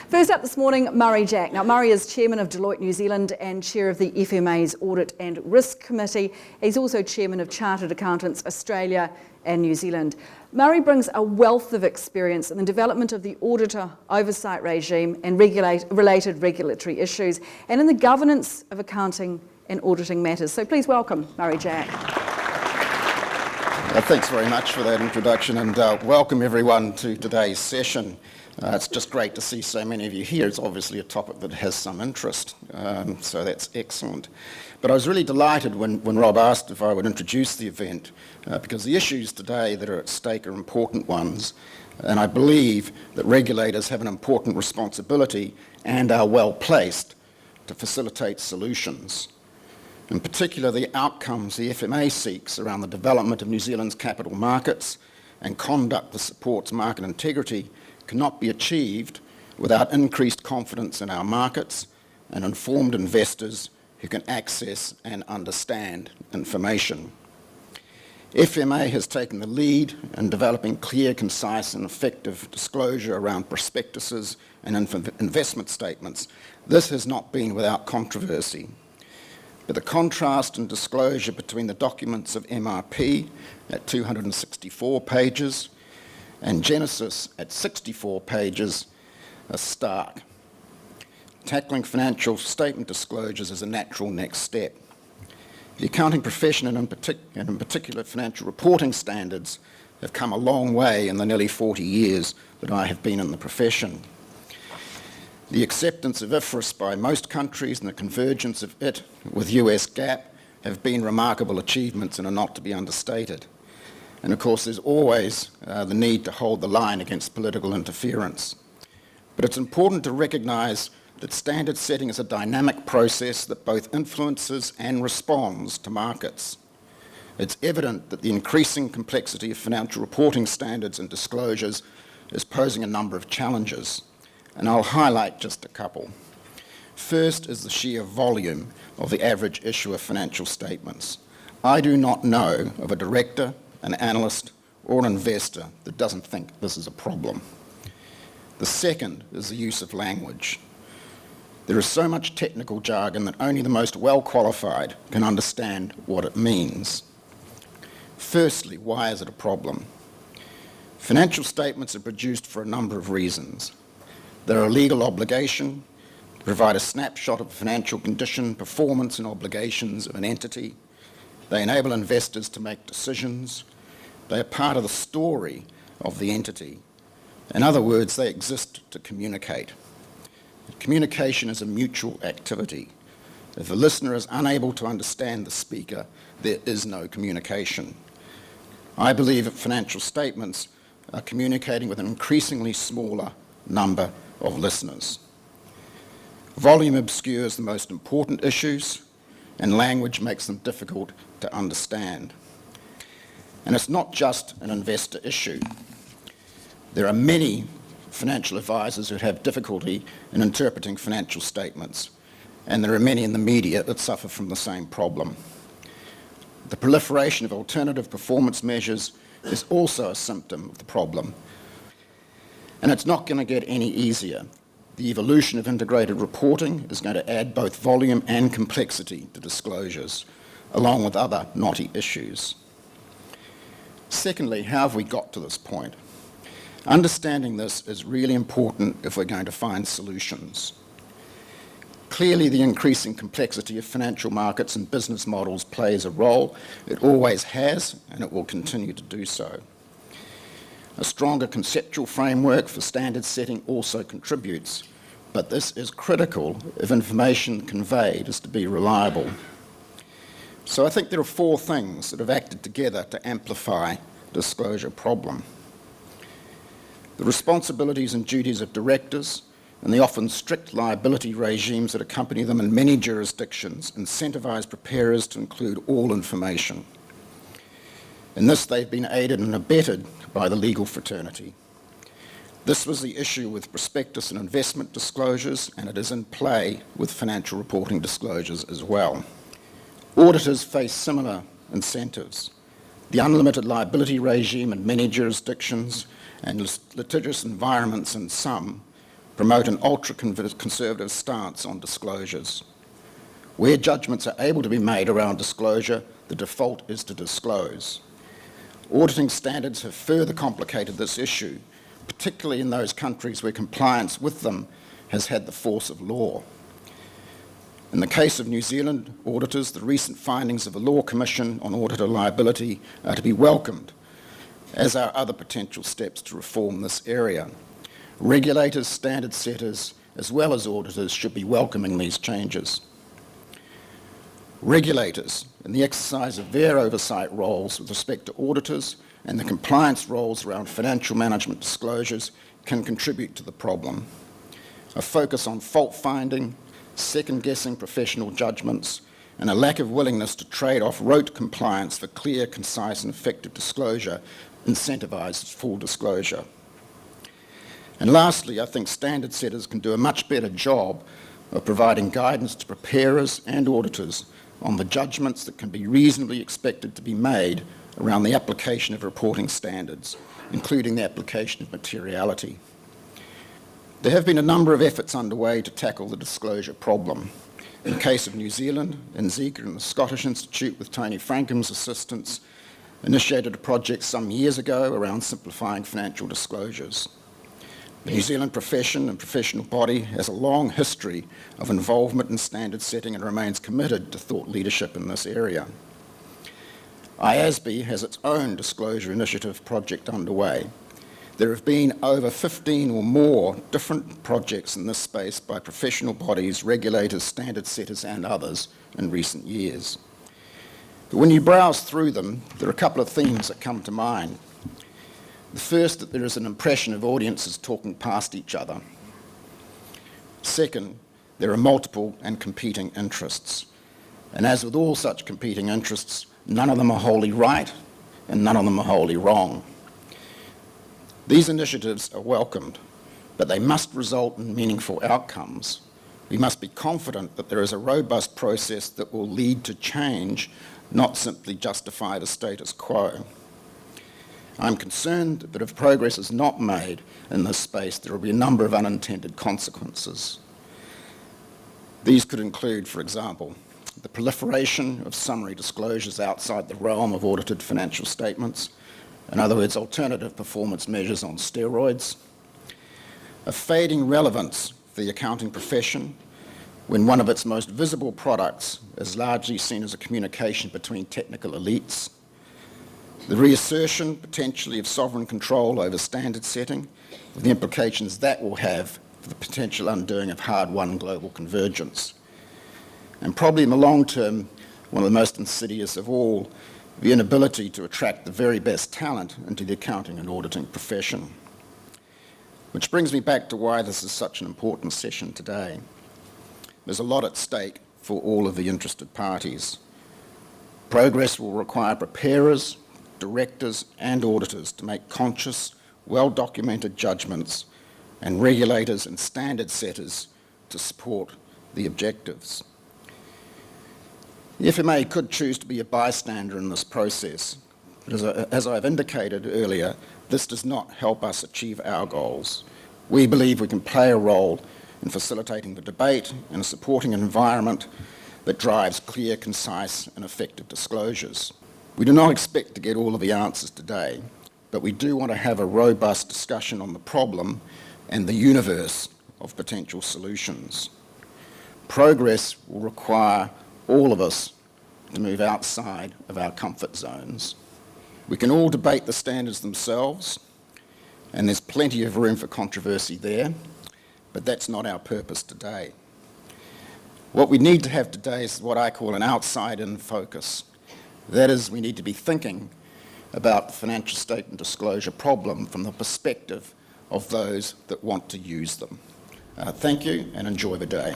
First up this morning, Murray Jack. Now, Murray is Chairman of Deloitte New Zealand and Chair of the FMA's Audit and Risk Committee. He's also Chairman of Chartered Accountants Australia and New Zealand. Murray brings a wealth of experience in the development of the auditor oversight regime and related regulatory issues, and in the governance of accounting and auditing matters. So please welcome Murray Jack. Thanks very much for that introduction, and welcome everyone to today's session. It's just great to see so many of you here. It's obviously a topic that has some interest, so that's excellent. But I was really delighted when Rob asked if I would introduce the event, because the issues today that are at stake are important ones, and I believe that regulators have an important responsibility and are well placed to facilitate solutions. In particular, the outcomes the FMA seeks around the development of New Zealand's capital markets and conduct that supports market integrity cannot be achieved without increased confidence in our markets and informed investors who can access and understand information. FMA has taken the lead in developing clear, concise and effective disclosure around prospectuses and investment statements. This has not been without controversy. But the contrast in disclosure between the documents of MRP at 264 pages and Genesis at 64 pages are stark. Tackling financial statement disclosures is a natural next step. The accounting profession and in particular financial reporting standards have come a long way in the nearly 40 years that I have been in the profession. The acceptance of IFRS by most countries and the convergence of it with US GAAP have been remarkable achievements and are not to be understated. And of course, there's always the need to hold the line against political interference. But it's important to recognise that standard setting is a dynamic process that both influences and responds to markets. It's evident that the increasing complexity of financial reporting standards and disclosures is posing a number of challenges, and I'll highlight just a couple. First is the sheer volume of the average issue of financial statements. I do not know of a director, an analyst or an investor that doesn't think this is a problem. The second is the use of language. There is so much technical jargon that only the most well-qualified can understand what it means. Firstly, why is it a problem? Financial statements are produced for a number of reasons. They're a legal obligation, provide a snapshot of financial condition, performance and obligations of an entity. They enable investors to make decisions. They are part of the story of the entity. In other words, they exist to communicate. Communication is a mutual activity. If the listener is unable to understand the speaker, there is no communication. I believe that financial statements are communicating with an increasingly smaller number of listeners. Volume obscures the most important issues, and language makes them difficult to understand. And it's not just an investor issue. There are many financial advisors who have difficulty in interpreting financial statements, and there are many in the media that suffer from the same problem. The proliferation of alternative performance measures is also a symptom of the problem, and it's not going to get any easier. The evolution of integrated reporting is going to add both volume and complexity to disclosures, along with other knotty issues. Secondly, how have we got to this point? Understanding this is really important if we're going to find solutions. Clearly, the increasing complexity of financial markets and business models plays a role. It always has, and it will continue to do so. A stronger conceptual framework for standard setting also contributes, but this is critical if information conveyed is to be reliable. So I think there are four things that have acted together to amplify the disclosure problem. The responsibilities and duties of directors and the often strict liability regimes that accompany them in many jurisdictions incentivise preparers to include all information. In this, they've been aided and abetted by the legal fraternity. This was the issue with prospectus and investment disclosures, and it is in play with financial reporting disclosures as well. Auditors face similar incentives. The unlimited liability regime in many jurisdictions and litigious environments in some promote an ultra-conservative stance on disclosures. Where judgments are able to be made around disclosure, the default is to disclose. Auditing standards have further complicated this issue, particularly in those countries where compliance with them has had the force of law. In the case of New Zealand auditors, the recent findings of the Law Commission on auditor liability are to be welcomed, as are other potential steps to reform this area. Regulators, standard setters, as well as auditors should be welcoming these changes. Regulators, in the exercise of their oversight roles with respect to auditors and the compliance roles around financial management disclosures, can contribute to the problem. A focus on fault-finding, second-guessing professional judgments, and a lack of willingness to trade off rote compliance for clear, concise and effective disclosure incentivises full disclosure. And lastly, I think standard setters can do a much better job of providing guidance to preparers and auditors on the judgments that can be reasonably expected to be made around the application of reporting standards, including the application of materiality. There have been a number of efforts underway to tackle the disclosure problem. In the case of New Zealand, NZICA and the Scottish Institute, with Tony Frankam's assistance, initiated a project some years ago around simplifying financial disclosures. The New Zealand profession and professional body has a long history of involvement in standard setting and remains committed to thought leadership in this area. IASB has its own disclosure initiative project underway. There have been over 15 or more different projects in this space by professional bodies, regulators, standard setters and others in recent years. But when you browse through them, there are a couple of themes that come to mind. The first, that there is an impression of audiences talking past each other. Second, there are multiple and competing interests. And as with all such competing interests, none of them are wholly right and none of them are wholly wrong. These initiatives are welcomed, but they must result in meaningful outcomes. We must be confident that there is a robust process that will lead to change, not simply justify the status quo. I'm concerned that if progress is not made in this space, there will be a number of unintended consequences. These could include, for example, the proliferation of summary disclosures outside the realm of audited financial statements, in other words, alternative performance measures on steroids, a fading relevance for the accounting profession when one of its most visible products is largely seen as a communication between technical elites, the reassertion potentially of sovereign control over standard setting, with the implications that will have for the potential undoing of hard-won global convergence, and probably in the long term, one of the most insidious of all, the inability to attract the very best talent into the accounting and auditing profession. Which brings me back to why this is such an important session today. There's a lot at stake for all of the interested parties. Progress will require preparers, directors and auditors to make conscious, well-documented judgments, and regulators and standard setters to support the objectives. The FMA could choose to be a bystander in this process, but as I've indicated earlier, this does not help us achieve our goals. We believe we can play a role in facilitating the debate and supporting an environment that drives clear, concise and effective disclosures. We do not expect to get all of the answers today, but we do want to have a robust discussion on the problem and the universe of potential solutions. Progress will require all of us to move outside of our comfort zones. We can all debate the standards themselves, and there's plenty of room for controversy there, but that's not our purpose today. What we need to have today is what I call an outside-in focus. That is, we need to be thinking about the financial statement disclosure problem from the perspective of those that want to use them. Thank you and enjoy the day.